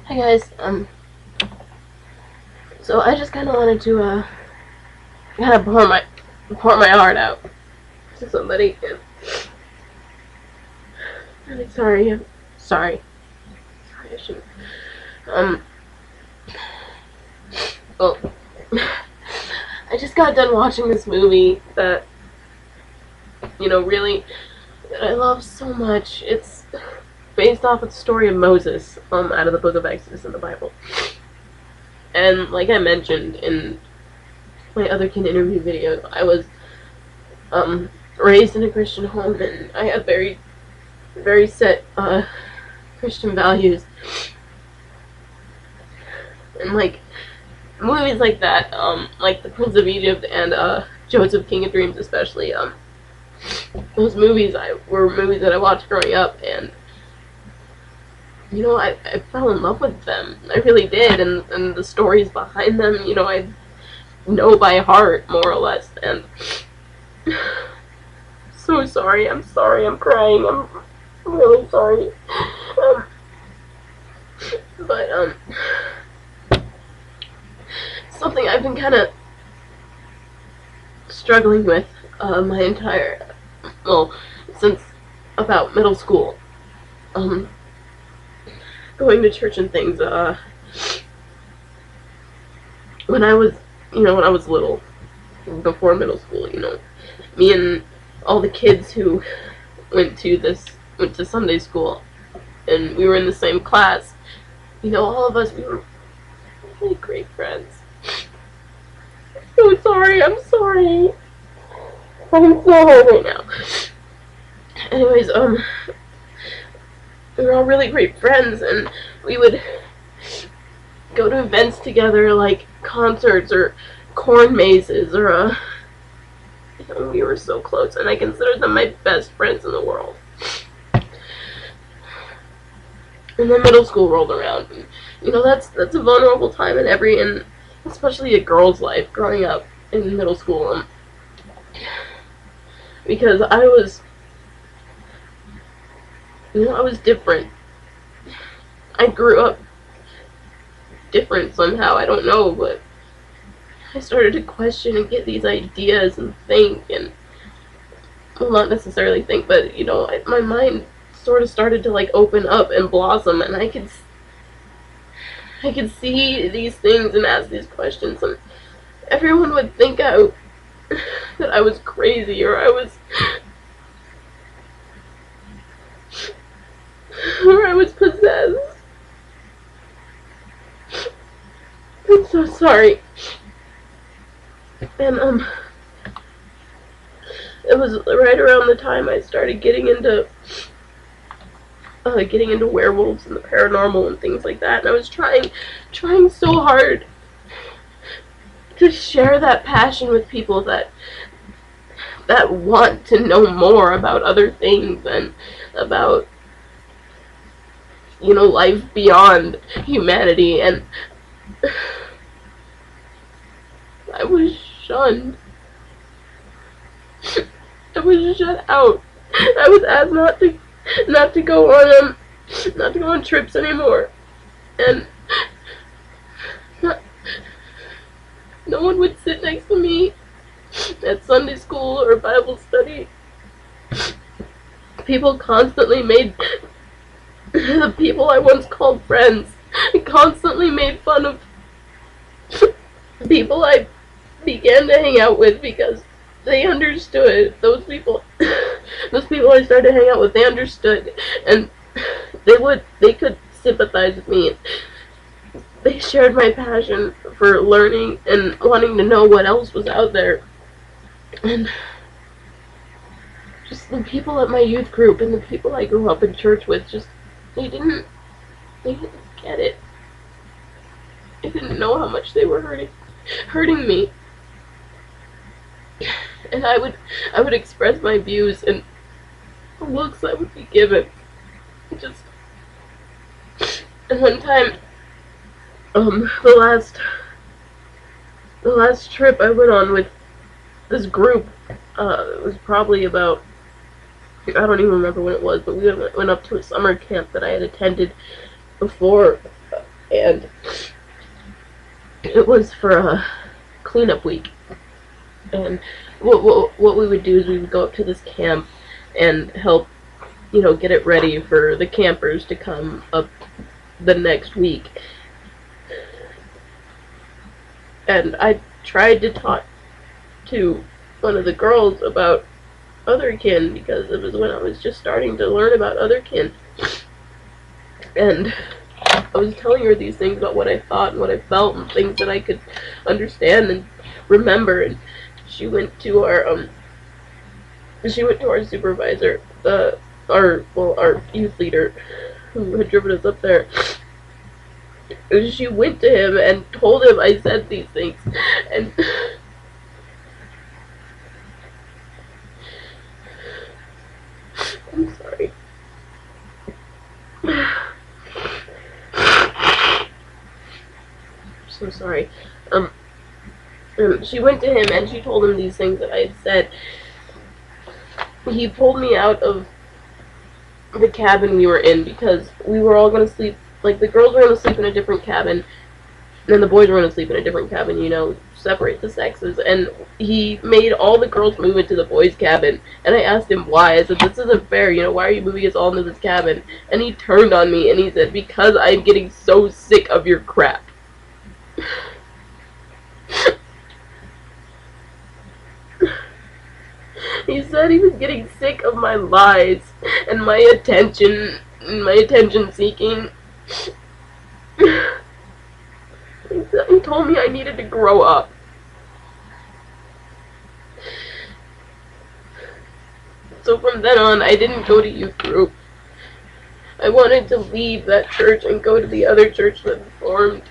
Hi guys, so I just kind of wanted to, kind of pour my heart out to somebody. I'm really sorry. Sorry, I shouldn't. Um, well, I just got done watching this movie that, really, that I love so much. It's based off of the story of Moses, out of the book of Exodus in the Bible. And like I mentioned in my Otherkin interview video, I was, raised in a Christian home, and I have very, very set, Christian values. And like movies like that, like The Prince of Egypt and Joseph King of Dreams especially, those movies were movies that I watched growing up, and I fell in love with them. I really did, and the stories behind them, I know by heart, more or less, and so sorry, I'm crying, I'm really sorry. But something I've been kind of struggling with my entire, since about middle school, going to church and things, when I was little, before middle school, me and all the kids who went to Sunday school, and we were in the same class, all of us, we were really great friends. I'm sorry, I'm so hurt right now. Anyways, we were all really great friends, and we would go to events together, like concerts or corn mazes, or we were so close, and I considered them my best friends in the world. And then middle school rolled around, and that's a vulnerable time in and especially a girl's life growing up in middle school, because I was different. I grew up different somehow, I don't know, but I started to question and get these ideas and think, and, well, not necessarily think, but, my mind sort of started to, like, open up and blossom, and I could see these things and ask these questions, and everyone would think that I was crazy, or I was possessed. I'm so sorry. And it was right around the time I started getting into werewolves and the paranormal and things like that, and I was trying so hard to share that passion with people that want to know more about other things and about life beyond humanity, and I was shunned. I was shut out. I was asked not to go on trips anymore, and no one would sit next to me at Sunday school or Bible study. People constantly made the people I once called friends constantly made fun of people I began to hang out with, because they understood. Those people I started to hang out with, they understood, and they could sympathize with me. They shared my passion for learning and wanting to know what else was out there. And just the people at my youth group and the people I grew up in church with, just they didn't get it. They didn't know how much they were hurting me. And I would express my views, and the looks I would be given. And one time, the last trip I went on with this group, it was probably about, I don't even remember when it was, but we went up to a summer camp that I had attended before and it was for a cleanup week. And what we would do is we would go up to this camp and help, get it ready for the campers to come up the next week. And I tried to talk to one of the girls about Otherkin because it was when I was just starting to learn about Otherkin. And I was telling her these things about what I thought and what I felt and things that I could understand and remember. And she went to our supervisor, our youth leader who had driven us up there. She went to him and told him I said these things, and I'm sorry. I'm so sorry. She went to him and she told him these things that I had said. He pulled me out of the cabin we were in because we were all going to sleep, like the girls were going to sleep in a different cabin and the boys were going to sleep in a different cabin, separate the sexes. And he made all the girls move into the boys' cabin. And I asked him why. I said, this isn't fair, why are you moving us all into this cabin? And he turned on me and he said, because I'm getting so sick of your crap. He said he was getting sick of my lies and my attention seeking. He told me I needed to grow up. So from then on, I didn't go to youth group. I wanted to leave that church and go to the other church that formed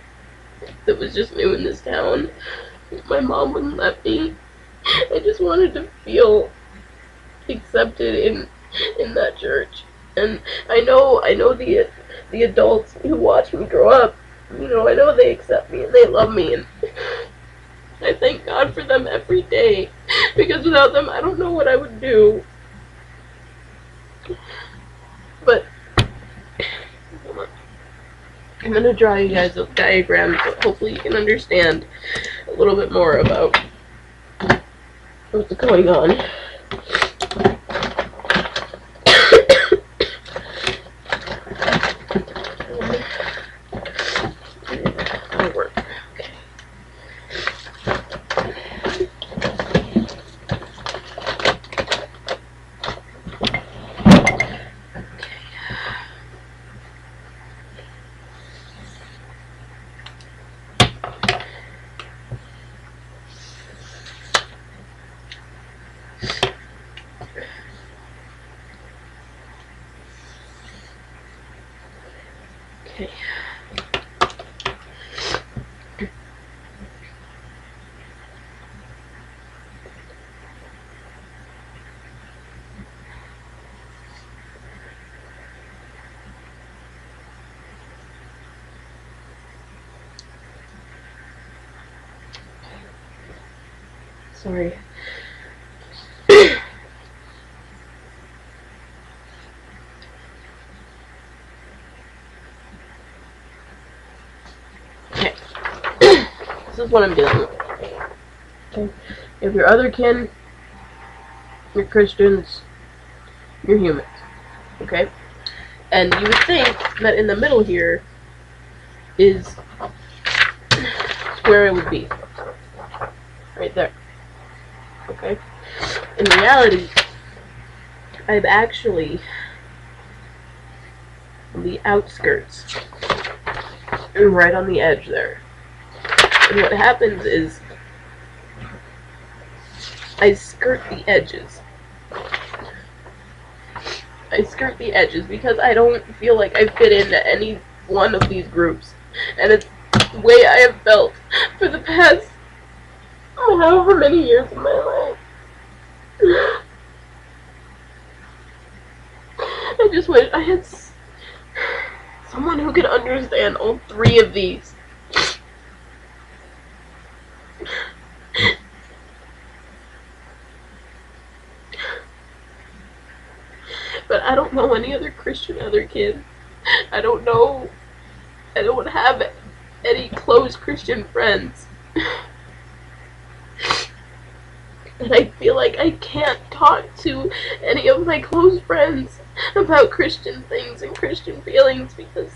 that was just new in this town. My mom wouldn't let me. I just wanted to feel accepted in that church. And I know the adults who watch me grow up, I know they accept me and they love me, and I thank God for them every day, because without them I don't know what I would do. But I'm going to draw you guys a diagram so hopefully you can understand a little bit more about what's going on. Okay. Sorry. Okay. This is what I'm dealing with. Okay. If you're otherkin, you're Christians, you're humans. Okay? And you would think that in the middle here is where it would be. Right there. Okay? In reality, I'm actually on the outskirts. And right on the edge there. And what happens is I skirt the edges. I skirt the edges because I don't feel like I fit into any one of these groups. And it's the way I have felt for the past however many years of my life. I just wish I had someone who could understand all three of these. But I don't know any other Christian other kid. I don't know I don't have any close Christian friends. And I feel like I can't talk to any of my close friends about Christian things and Christian feelings because